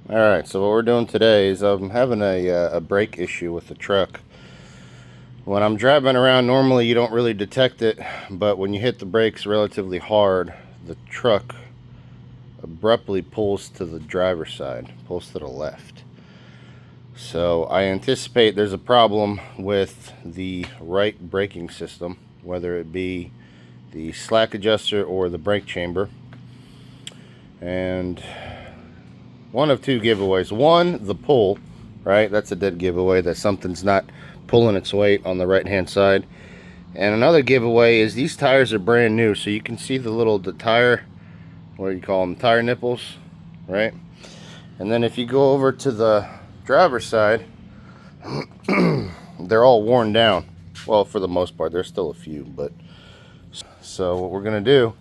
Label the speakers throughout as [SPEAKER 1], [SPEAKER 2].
[SPEAKER 1] Alright, so what we're doing today is I'm having a brake issue with the truck. When I'm driving around, normally you don't really detect it, but when you hit the brakes relatively hard, the truck abruptly pulls to the driver's side, pulls to the left. So I anticipate there's a problem with the right braking system, whether it be the slack adjuster or the brake chamber. And one of two giveaways. One, the pull, right? That's a dead giveaway that something's not pulling its weight on the right hand side. And another giveaway is these tires are brand new, so you can see the tire, what do you call them, tire nipples, right? And then if you go over to the driver's side, they're all worn down. Well, for the most part, there's still a few, but so what we're gonna do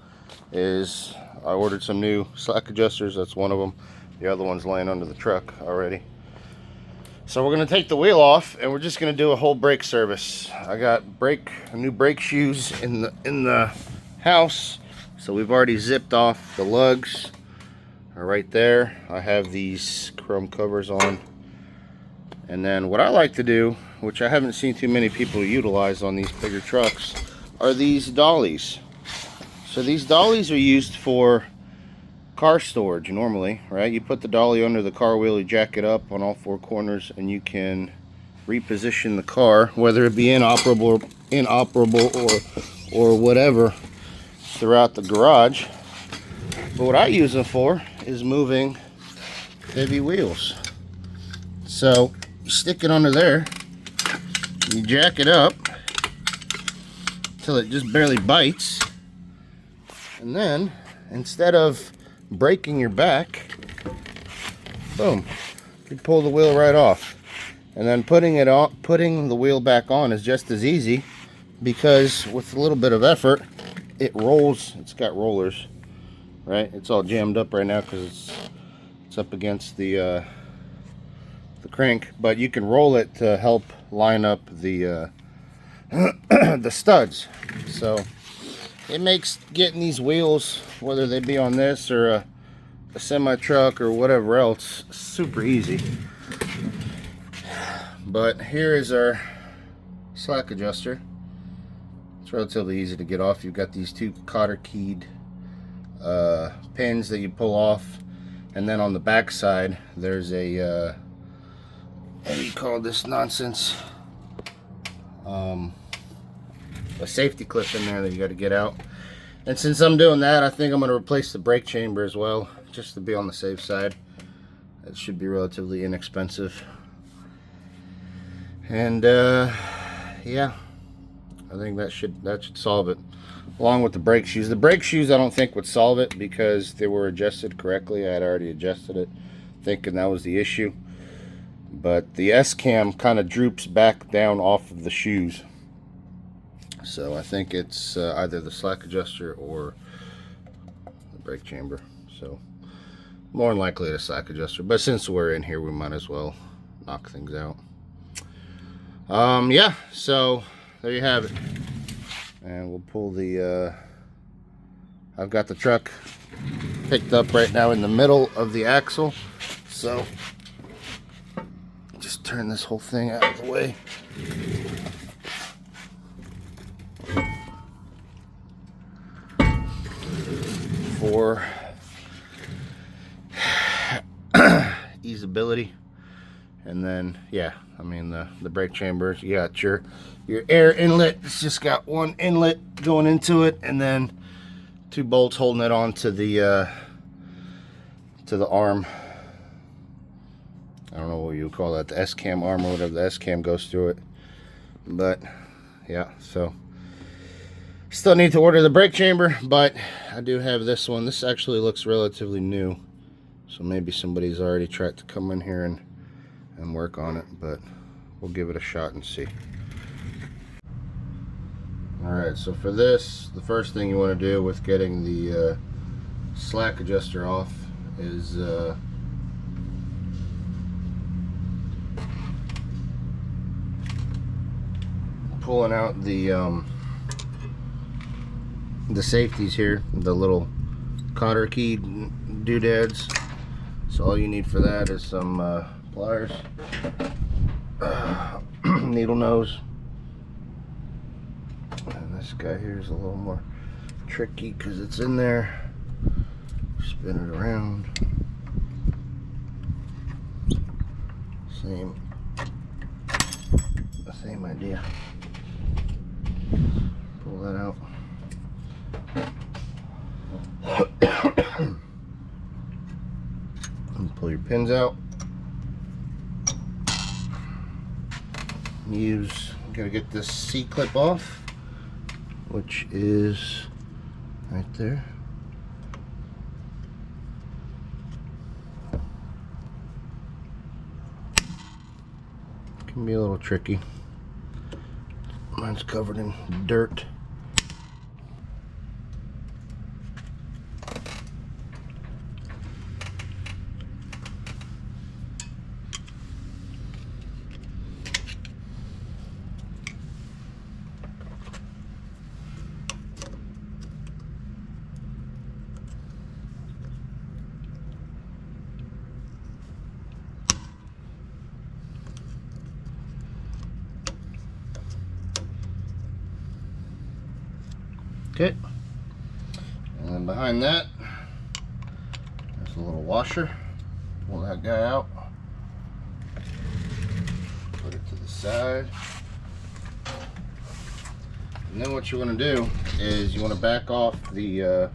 [SPEAKER 1] is I ordered some new slack adjusters. That's one of them. The other one's laying under the truck already. So we're gonna take the wheel off and we're just gonna do a whole brake service. I got new brake shoes in the house. So we've already zipped off the lugs. Are right there. I have these chrome covers on. And then what I like to do, which I haven't seen too many people utilize on these bigger trucks, are these dollies. So these dollies are used for car storage normally, right? You put the dolly under the car wheel, you jack it up on all four corners, and you can reposition the car, whether it be inoperable or whatever, throughout the garage. But what I use them for is moving heavy wheels. So you stick it under there, you jack it up till it just barely bites, and then instead of breaking your back, boom, you pull the wheel right off. And then putting the wheel back on is just as easy, because with a little bit of effort it rolls. It's got rollers, right? It's all jammed up right now because it's up against the crank, but you can roll it to help line up the the studs. So it makes getting these wheels, whether they be on this or a semi truck or whatever else, super easy. But here is our slack adjuster. It's relatively easy to get off. You've got these two cotter keyed pins that you pull off, and then on the back side there's a what do you call this nonsense, a safety clip in there that you got to get out. And since I'm doing that, I think I'm going to replace the brake chamber as well, just to be on the safe side. It should be relatively inexpensive. And yeah, I think that should solve it, along with the brake shoes. The brake shoes I don't think would solve it because they were adjusted correctly. I had already adjusted it, thinking that was the issue. But the S-cam kind of droops back down off of the shoes. So I think it's either the slack adjuster or the brake chamber. So more than likely the slack adjuster. But since we're in here, we might as well knock things out. Yeah, so there you have it. And we'll pull the I've got the truck picked up right now in the middle of the axle. So just turn this whole thing out of the way. For easeability. And then yeah, I mean the brake chambers, you got your air inlet. It's just got one inlet going into it, and then two bolts holding it on to the arm. I don't know what you would call that, the S-cam arm or whatever. The S-cam goes through it. But yeah, so still need to order the brake chamber, but I do have this one. This actually looks relatively new, so maybe somebody's already tried to come in here and work on it, but we'll give it a shot and see. Alright, so for this, the first thing you want to do with getting the slack adjuster off is pulling out the safeties here, the little cotter key doodads. So all you need for that is some pliers, needle nose, and this guy here is a little more tricky because it's in there. Spin it around. Same idea. Pull that out. And pull your pins out. Gotta get this C-clip off, which is right there. Can be a little tricky. Mine's covered in dirt. Okay, and then behind that, there's a little washer. Pull that guy out, put it to the side, and then what you want to do is you want to back off the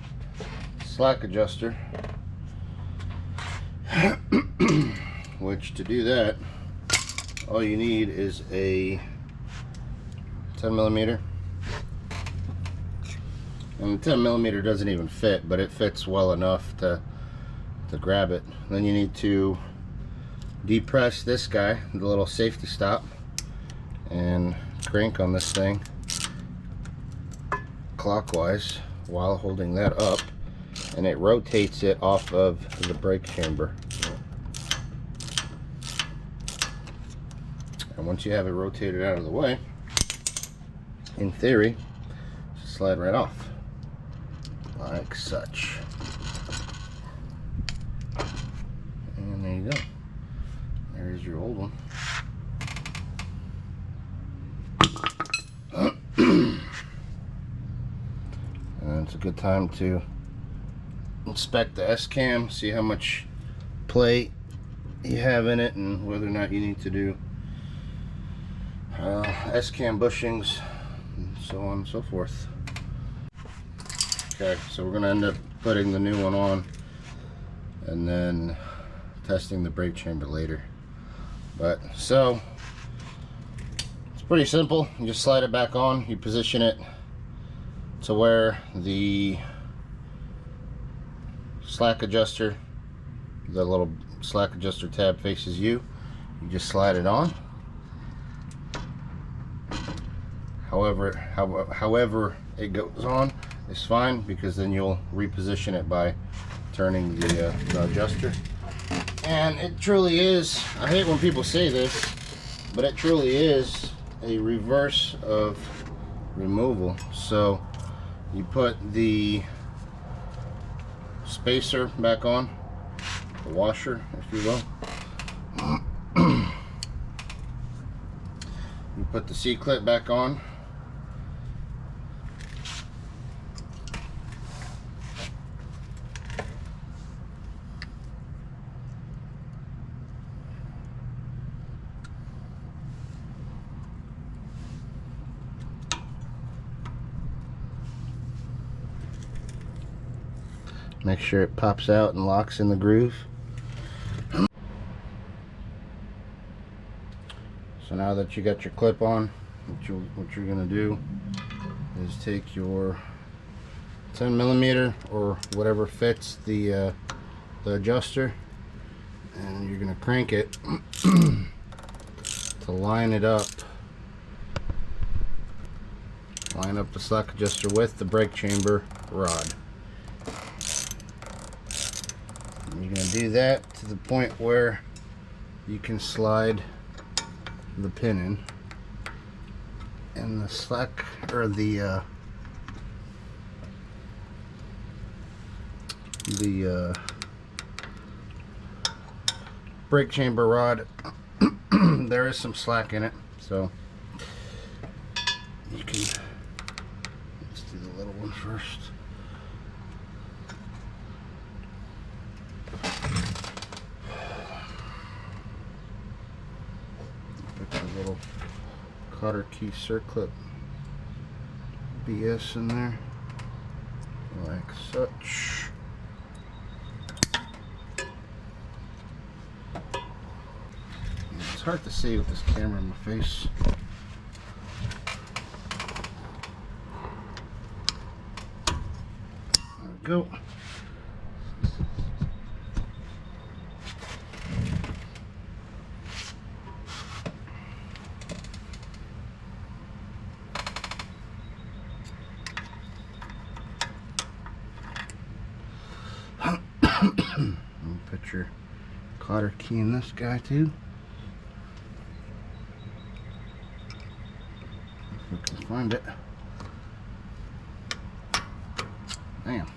[SPEAKER 1] slack adjuster, which to do that, all you need is a 10mm. And the 10mm doesn't even fit, but it fits well enough to grab it. Then you need to depress this guy, the little safety stop, and crank on this thing clockwise while holding that up, and it rotates it off of the brake chamber. And once you have it rotated out of the way, in theory, just slide right off. Like such. And there you go. There's your old one. And it's a good time to inspect the S-cam, see how much play you have in it and whether or not you need to do S-cam bushings and so on and so forth. Okay, so we're going to end up putting the new one on and then testing the brake chamber later. But so it's pretty simple. You just slide it back on, you position it to where the slack adjuster, the little slack adjuster tab faces you. You just slide it on. However it goes on is fine, because then you'll reposition it by turning the adjuster. And it truly is, I hate when people say this, but it truly is a reverse of removal. So you put the spacer back on, the washer if you will. You put the C-clip back on. Make sure it pops out and locks in the groove. So now that you got your clip on, what you're going to do is take your 10mm or whatever fits the adjuster, and you're going to crank it to line it up. Line up the slack adjuster with the brake chamber rod. You're going to do that to the point where you can slide the pin in, and the slack, or the brake chamber rod, there is some slack in it, so you can, let's do the little one first. Put the little cotter key circlip BS in there, like such. It's hard to see with this camera in my face. There we go. Put your cotter key in this guy too. If we can find it. Bam.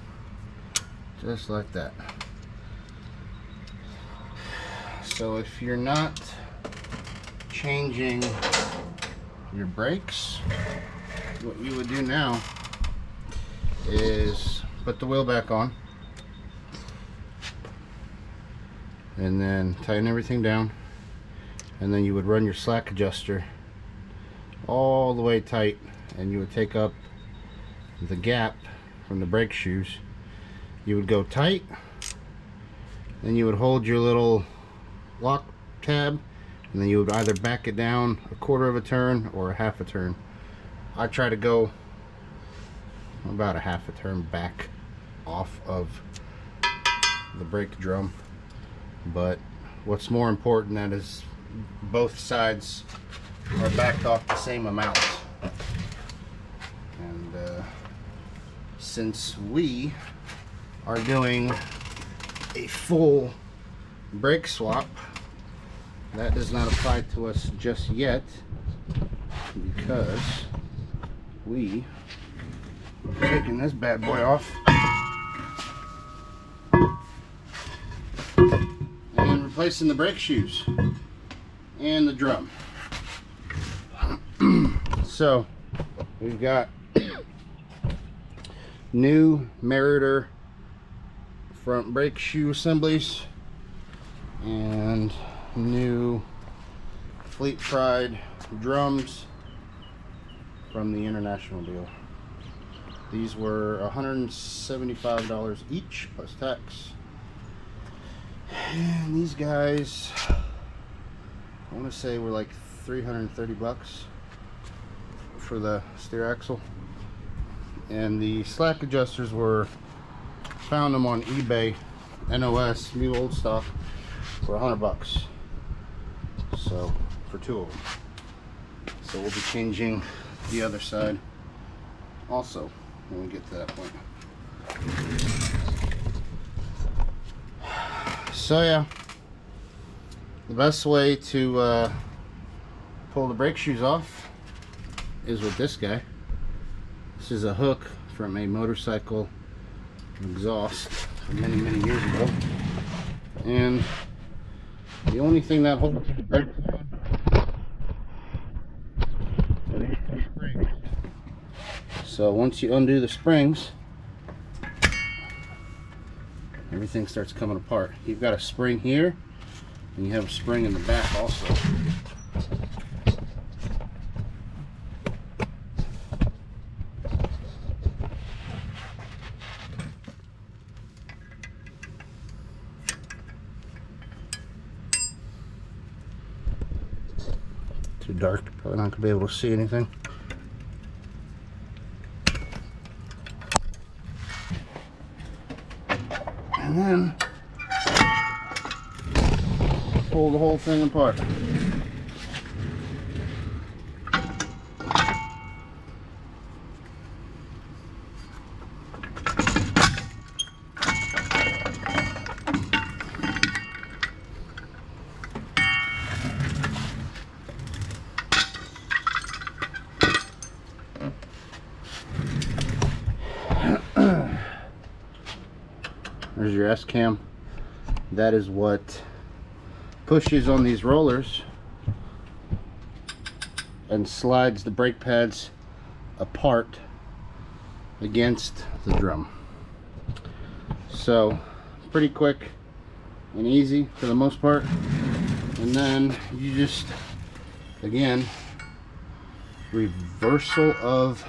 [SPEAKER 1] Just like that. So if you're not changing your brakes, what you would do now is put the wheel back on, and then tighten everything down, and then you would run your slack adjuster all the way tight, and you would take up the gap from the brake shoes. You would go tight, then you would hold your little lock tab, and then you would either back it down a quarter of a turn or a half a turn. I try to go about a half a turn back off of the brake drum. But what's more important, that is both sides are backed off the same amount. And since we are doing a full brake swap, that does not apply to us just yet, because we are taking this bad boy off and replacing the brake shoes and the drum. So we've got new Meritor front brake shoe assemblies and new Fleet Pride drums from the international deal. These were $175 each plus tax. And these guys, I want to say, were like 330 bucks for the steer axle. And the slack adjusters were, found them on eBay, NOS, new old stock, for 100 bucks. So for two of them. So we'll be changing the other side also when we get to that point. So yeah, the best way to pull the brake shoes off is with this guy. This is a hook from a motorcycle exhaust from many years ago, and the only thing that holds the brake are these two springs. So once you undo the springs, everything starts coming apart. You've got a spring here, and you have a spring in the back also. Too dark, probably not gonna be able to see anything. And then pull the whole thing apart. There's your S-cam. That is what pushes on these rollers and slides the brake pads apart against the drum. So pretty quick and easy for the most part. And then you just, again, reversal of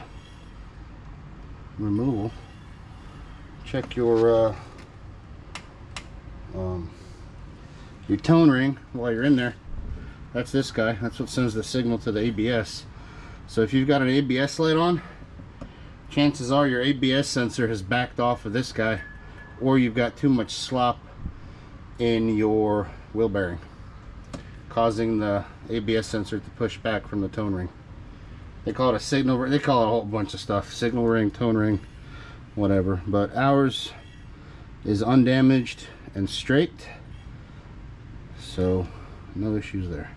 [SPEAKER 1] removal. Check your tone ring while you're in there. That's this guy. That's what sends the signal to the ABS. So if you've got an ABS light on, chances are your ABS sensor has backed off of this guy, or you've got too much slop in your wheel bearing, causing the ABS sensor to push back from the tone ring. They call it a signal ring. They call it a whole bunch of stuff. Signal ring, tone ring, whatever. But ours is undamaged and straight, so no issues there.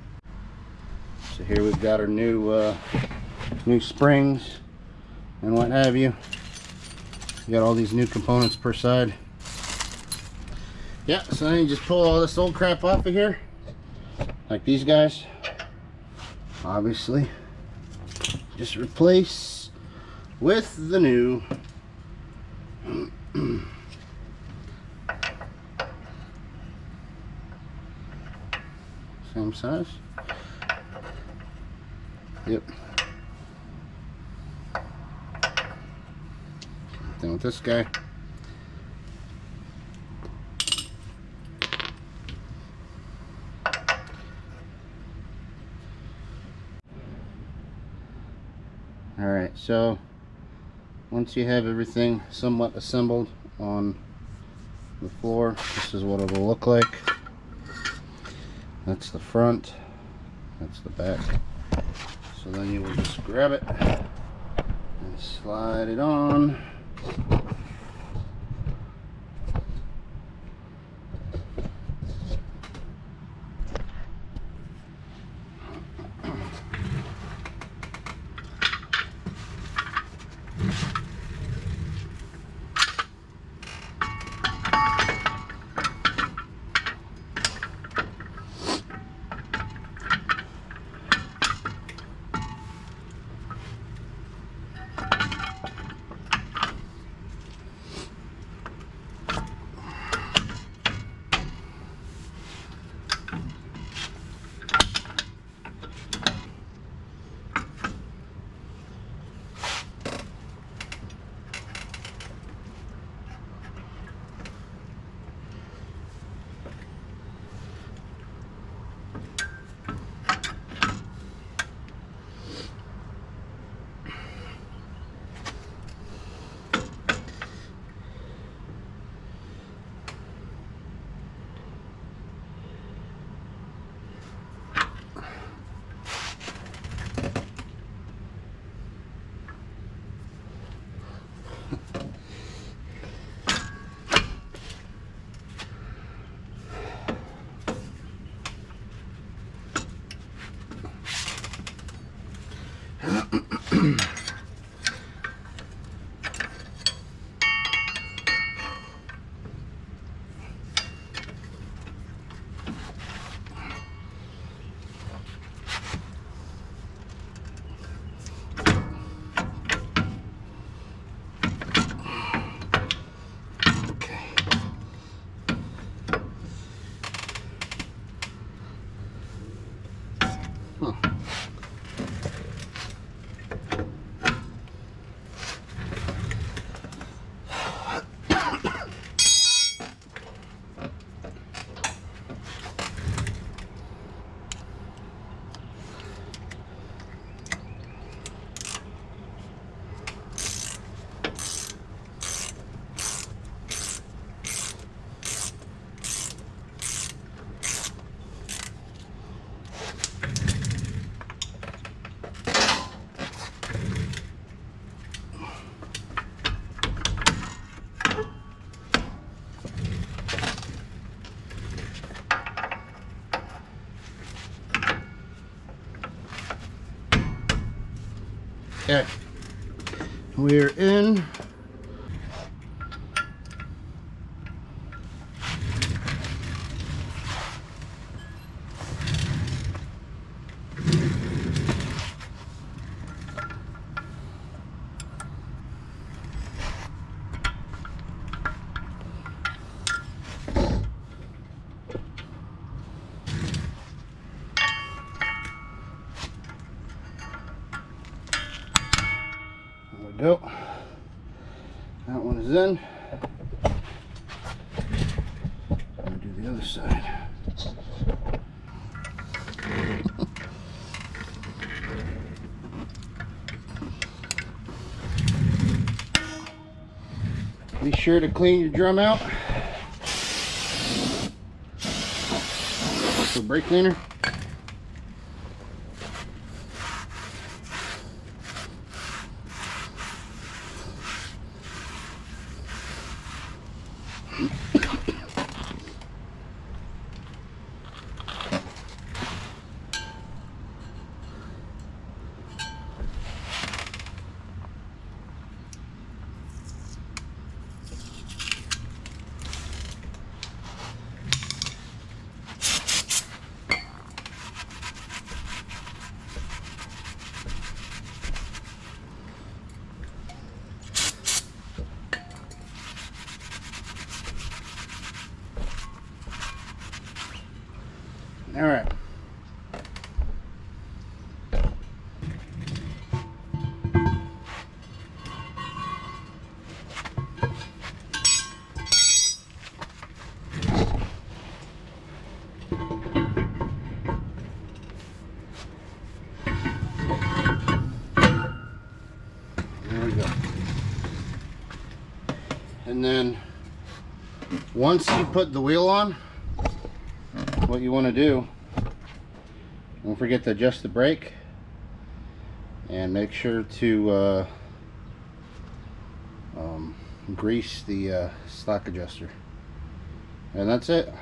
[SPEAKER 1] So here we've got our new springs and what have you. You got all these new components per side. Yeah, so then you just pull all this old crap off of here, like these guys. Obviously, just replace with the new. Same size. Yep. Then with this guy. Alright, so once you have everything somewhat assembled on the floor, this is what it will look like. That's the front, that's the back. So then you will just grab it and slide it on. Okay, we're in. we go. That one is in. I'll do the other side. Be sure to clean your drum out with brake cleaner. All right. There we go. And then once you put the wheel on, what you want to do, don't forget to adjust the brake and make sure to grease the stock adjuster, and that's it.